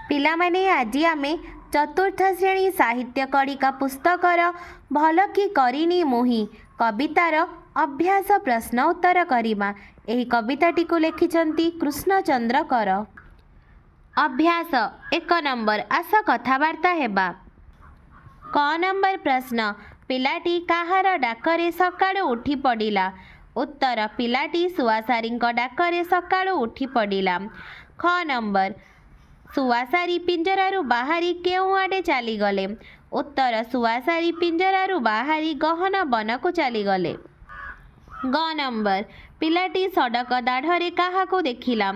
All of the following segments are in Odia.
ପିଲାମାନେ ଆଜି ଆମେ ଚତୁର୍ଥ ଶ୍ରେଣୀ ସାହିତ୍ୟ କଡ଼ିକା ପୁସ୍ତକର ଭଲ କି କରିନି ମୁହିଁ କବିତାର ଅଭ୍ୟାସ ପ୍ରଶ୍ନ ଉତ୍ତର କରିବା। ଏହି କବିତାଟିକୁ ଲେଖିଛନ୍ତି କୃଷ୍ଣଚନ୍ଦ୍ର କର। ଅଭ୍ୟାସ 1 ନମ୍ବର, ଆସ କଥାବାର୍ତ୍ତା ହେବା। କ ନମ୍ବର ପ୍ରଶ୍ନ, ପିଲାଟି କାହାର ଡାକରେ ସକାଳୁ ଉଠି ପଡ଼ିଲା? ଉତ୍ତର, ପିଲାଟି ଶୁଆଶାରୀଙ୍କ ଡାକରେ ସକାଳୁ ଉଠି ପଡ଼ିଲା। ଖ ନମ୍ବର, ଶୁଆଶାରୀ ପିଞ୍ଜରାରୁ ବାହାରି କେଉଁଆଡ଼େ ଚାଲିଗଲେ? ଉତ୍ତର, ଶୁଆଶାରୀ ପିଞ୍ଜରାରୁ ବାହାରି ଗହନ ବନକୁ ଚାଲିଗଲେ। ଗ ନମ୍ବର, ପିଲାଟି ସଡ଼କ ଦାଢ଼ରେ କାହାକୁ ଦେଖିଲା?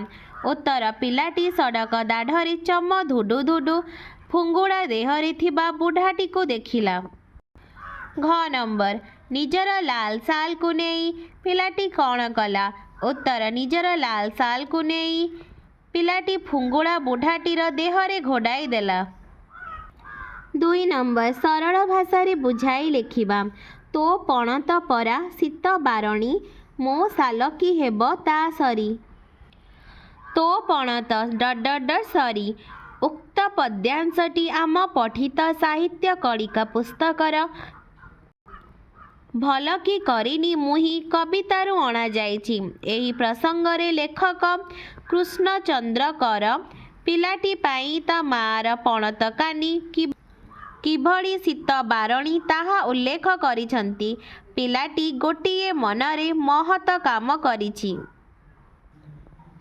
ଉତ୍ତର, ପିଲାଟି ସଡ଼କ ଦାଢ଼ରେ ଚମ ଧୁଡ଼ୁ ଧୁଡ଼ୁ ଫୁଙ୍ଗୁଳା ଦେହରେ ଥିବା ବୁଢ଼ାଟିକୁ ଦେଖିଲା। ଘ ନମ୍ବର, ନିଜର ଲାଲ ଶାଲକୁ ନେଇ ପିଲାଟି କ'ଣ କଲା? ଉତ୍ତର, ନିଜର ଲାଲ ଶାଲକୁ ନେଇ ପିଲାଟି ଫୁଙ୍ଗୁଳା ବୁଢ଼ାଟିର ଦେହରେ ଘୋଡ଼ାଇ ଦେଲା। 2 ନମ୍ବର, ସରଳ ଭାଷାରେ ବୁଝାଇ ଲେଖିବା। ତୋ ପଣତ ପରା ଶୀତ ବାରଣୀ, ମୋ ଶାଲ କି ହେବ ତା ସରି। ତୋ ପଣତ ... ସରି। ଉକ୍ତ ପଦ୍ୟାଂଶଟି ଆମ ପଠିତ ସାହିତ୍ୟ କଡ଼ିକା ପୁସ୍ତକର ଭଲ କି କରିନି ମୁହିଁ କବିତାରୁ ଅଣାଯାଇଛି। ଏହି ପ୍ରସଙ୍ଗରେ ଲେଖକ କୃଷ୍ଣଚନ୍ଦ୍ର କର ପିଲାଟି ପାଇଁ ତା ମାଆର ପଣତ କାନି କିଭଳି ଶୀତ ବାରଣୀ ତାହା ଉଲ୍ଲେଖ କରିଛନ୍ତି। ପିଲାଟି ଗୋଟିଏ ମନରେ ମହତ କାମ କରିଛି।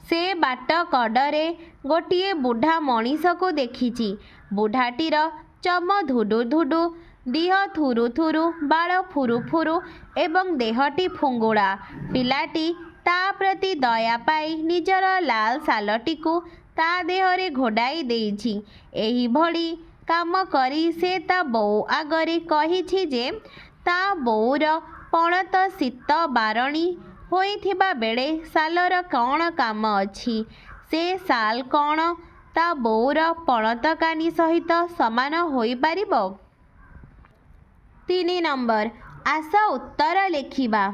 ସେ ବାଟ କଡ଼ରେ ଗୋଟିଏ ବୁଢ଼ା ମଣିଷକୁ ଦେଖିଛି। ବୁଢ଼ାଟିର ଚମ ଧୁଡ଼ୁ ଧୁଡ଼ୁ, ଦିହ ଥୁରୁ ଥୁରୁ, ବାଳ ଫୁରୁ ଫୁରୁ ଏବଂ ଦେହଟି ଫୁଙ୍ଗୁଳା। ପିଲାଟି ତା ପ୍ରତି ଦୟା ପାଇ ନିଜର ଲାଲ ଶାଲଟିକୁ ତା ଦେହରେ ଘୋଡ଼ାଇ ଦେଇଛି। ଏହିଭଳି କାମ କରି ସେ ତା ବୋଉ ଆଗରେ କହିଛି ଯେ ତା ବୋଉର ପଣତ ଶୀତ ବାରଣୀ ହୋଇଥିବା ବେଳେ ଶାଲର କ'ଣ କାମ ଅଛି? ସେ ଶାଲ କ'ଣ ତା ବୋଉର ପଣତ କାନି ସହିତ ସମାନ ହୋଇପାରିବ? 3 ନମ୍ବର, ଆସ ଉତ୍ତର ଲେଖିବା।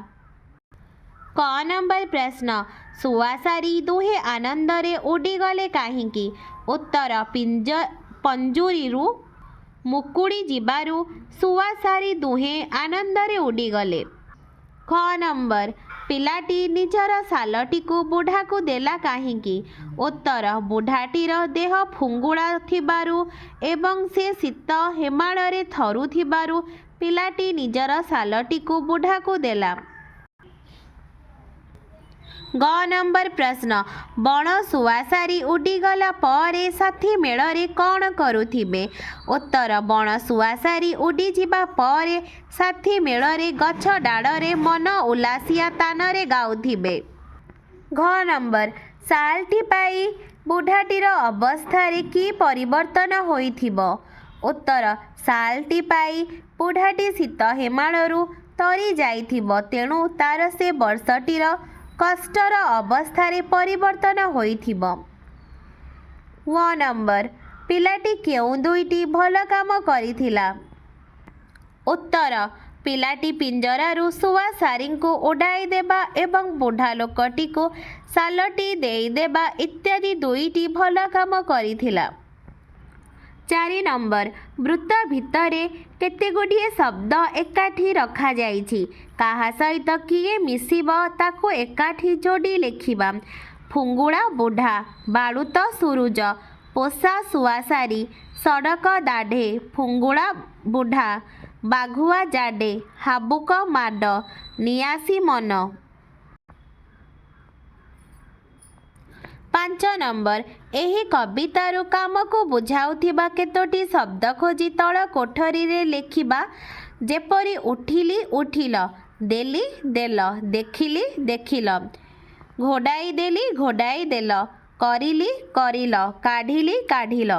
କ ନମ୍ବର ପ୍ରଶ୍ନ, ଶୁଆଶାରୀ ଦୁହେଁ ଆନନ୍ଦରେ ଉଡ଼ିଗଲେ କାହିଁକି? ଉତ୍ତର, ପଞ୍ଜୁରୀରୁ ମୁକୁଳି ଯିବାରୁ ଶୁଆଶାରୀ ଦୁହେଁ ଆନନ୍ଦରେ ଉଡ଼ିଗଲେ। ଖ ନମ୍ବର, ପିଲାଟି ନିଜର ଶାଲଟିକୁ ବୁଢ଼ାକୁ ଦେଲା କାହିଁକି? ଉତ୍ତର, ବୁଢ଼ାଟିର ଦେହ ଫୁଙ୍ଗୁଳା ଥିବାରୁ ଏବଂ ସେ ଶୀତ ହେମାଳରେ ଥରୁଥିବାରୁ ପିଲାଟି ନିଜର ଶାଲଟିକୁ ବୁଢ଼ାକୁ ଦେଲା। ଗ ନମ୍ବର ପ୍ରଶ୍ନ, ବଣ ଶୁଆଶାରୀ ଉଡ଼ିଗଲା ପରେ ସାଥୀ ମେଳରେ କ'ଣ କରୁଥିବେ? ଉତ୍ତର, ବଣ ଶୁଆଶାରୀ ଉଡ଼ିଯିବା ପରେ ସାଥୀ ମେଳରେ ଗଛ ଡାଳରେ ମନ ଉଲ୍ଲାସିଆ ତାନରେ ଗାଉଥିବେ। ଘ ନମ୍ବର, ଶାଲଟି ପାଇ ବୁଢ଼ାଟିର ଅବସ୍ଥାରେ କି ପରିବର୍ତ୍ତନ ହୋଇଥିବ? ଉତ୍ତର, ଶାଲଟି ପାଇ ବୁଢ଼ାଟି ଶୀତ ହେମାଳରୁ ତରି ଯାଇଥିବ, ତେଣୁ ତାର ସେ ବର୍ଷଟିର କଷ୍ଟର ଅବସ୍ଥାରେ ପରିବର୍ତ୍ତନ ହୋଇଥିବ। ୱ ନମ୍ବର, ପିଲାଟି କେଉଁ ଦୁଇଟି ଭଲ କାମ କରିଥିଲା? ଉତ୍ତର, ପିଲାଟି ପିଞ୍ଜରାରୁ ଶୁଆଶାରୀଙ୍କୁ ଉଡ଼ାଇ ଦେବା ଏବଂ ବୁଢ଼ା ଲୋକଟିକୁ ଶାଲଟି ଦେଇଦେବା ଇତ୍ୟାଦି ଦୁଇଟି ଭଲ କାମ କରିଥିଲା। 4 ନମ୍ବର, ବୃତ୍ତ ଭିତରେ କେତେଗୁଡ଼ିଏ ଶବ୍ଦ ଏକାଠି ରଖାଯାଇଛି। କାହା ସହିତ କିଏ ମିଶିବ ତାକୁ ଏକାଠି ଯୋଡ଼ି ଲେଖିବା। ଫୁଙ୍ଗୁଳା ବୁଢ଼ା, ବାଳୁତ ସୁରୁଜ, ପୋଷା ଶୁଆଶାରୀ, ସଡ଼କ ଦାଢ଼େ, ଫୁଙ୍ଗୁଳା ବୁଢ଼ା, ବାଘୁଆ ଜାଡ଼େ, ହାବୁକ ମାଡ଼, ନିଆସି ମନ। 5 ନମ୍ବର, ଏହି କବିତାରୁ କାମକୁ ବୁଝାଉଥିବା କେତୋଟି ଶବ୍ଦ ଖୋଜି ତଳ କୋଠରୀରେ ଲେଖିବା। ଯେପରି ଉଠିଲି ଉଠିଲ, ଦେଲି ଦେଲ, ଦେଖିଲି ଦେଖିଲ, ଘୋଡ଼ାଇ ଦେଲି ଘୋଡ଼ାଇ ଦେଲ, କରିଲି କରିଲ, କାଢ଼ିଲି କାଢ଼ିଲ।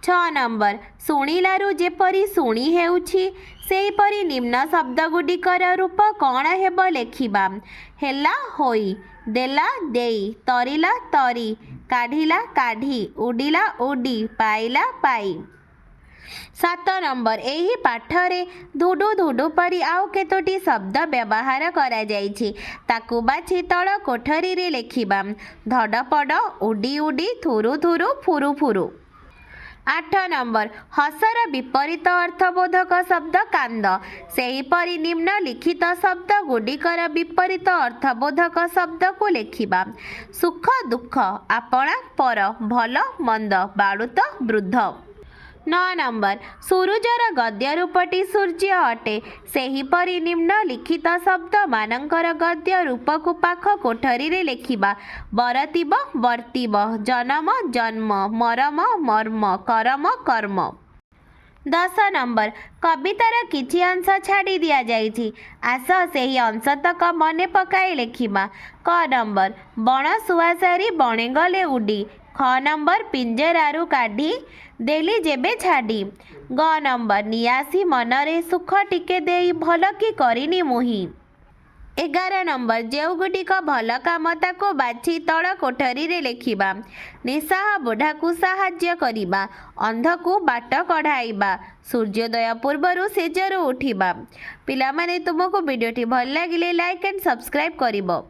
6 ନମ୍ବର, ଶୁଣିଲାରୁ ଯେପରି ଶୁଣି ହେଉଛି ସେହିପରି ନିମ୍ନ ଶବ୍ଦଗୁଡ଼ିକର ରୂପ କ'ଣ ହେବ ଲେଖିବା। ହେଲା ହୋଇ, ଦେଲା ଦେଇ, ତରିଲା ତରି, କାଢ଼ିଲା କାଢ଼ି, ଉଡ଼ିଲା ଉଡ଼ି, ପାଇଲା ପାଇ। 7 ନମ୍ବର, ଏହି ପାଠରେ ଧୁଡ଼ୁ ଧୁଡ଼ୁ ପରି ଆଉ କେତୋଟି ଶବ୍ଦ ବ୍ୟବହାର କରାଯାଇଛି। ତାକୁ ବାଛି ତଳ କୋଠରୀରେ ଲେଖିବା। ଧଡ଼ପଡ଼, ଉଡ଼ି ଉଡ଼ି, ଥୁରୁ ଥୁରୁ, ଫୁରୁ ଫୁରୁ। आठ नंबर हसर विपरीत अर्थबोधक शब्द कांद सेहीपरि निम्नलिखित शब्द गुडिकर विपरीत अर्थबोधक शब्द को लेखिबा सुख दुख आपणा पर भल मंद बाड़ुत वृद्ध 9 नंबर सूरुजर गद्य रूपटी सूर्य अटे सेहीपरि निम्नलिखित शब्द मानकर गद्य रूप को पाख कोठरी रे लेखिबा बरतिब वर्तिब जन्म जन्म मरम मर्म करम कर्म 10 नंबर कवितार किछि अंश छाड़ी दिया जाइछि आस सेही अंश तक मने पकाई लेखिबा क नंबर बण सुआसारी बणे गले उडी ख नंबर पिंजरारू काढ़ी देली जेबे छाड़ी ग नंबर नियासी मनरे सुख टिके देई भल कि करिनी मुही 11 नंबर जेउ गुटिक भल काम ताको बाछि तळ कोठरी रे लेखिबा निस्साह बुढ़ा को साहाय्य करिबा अंध को बाट कढ़ाइबा सूर्योदय पूर्वरु सेजरु उठिबा पिला माने तुमको वीडियोटी भल लागिले लाइक एंड सब्सक्राइब करिबो।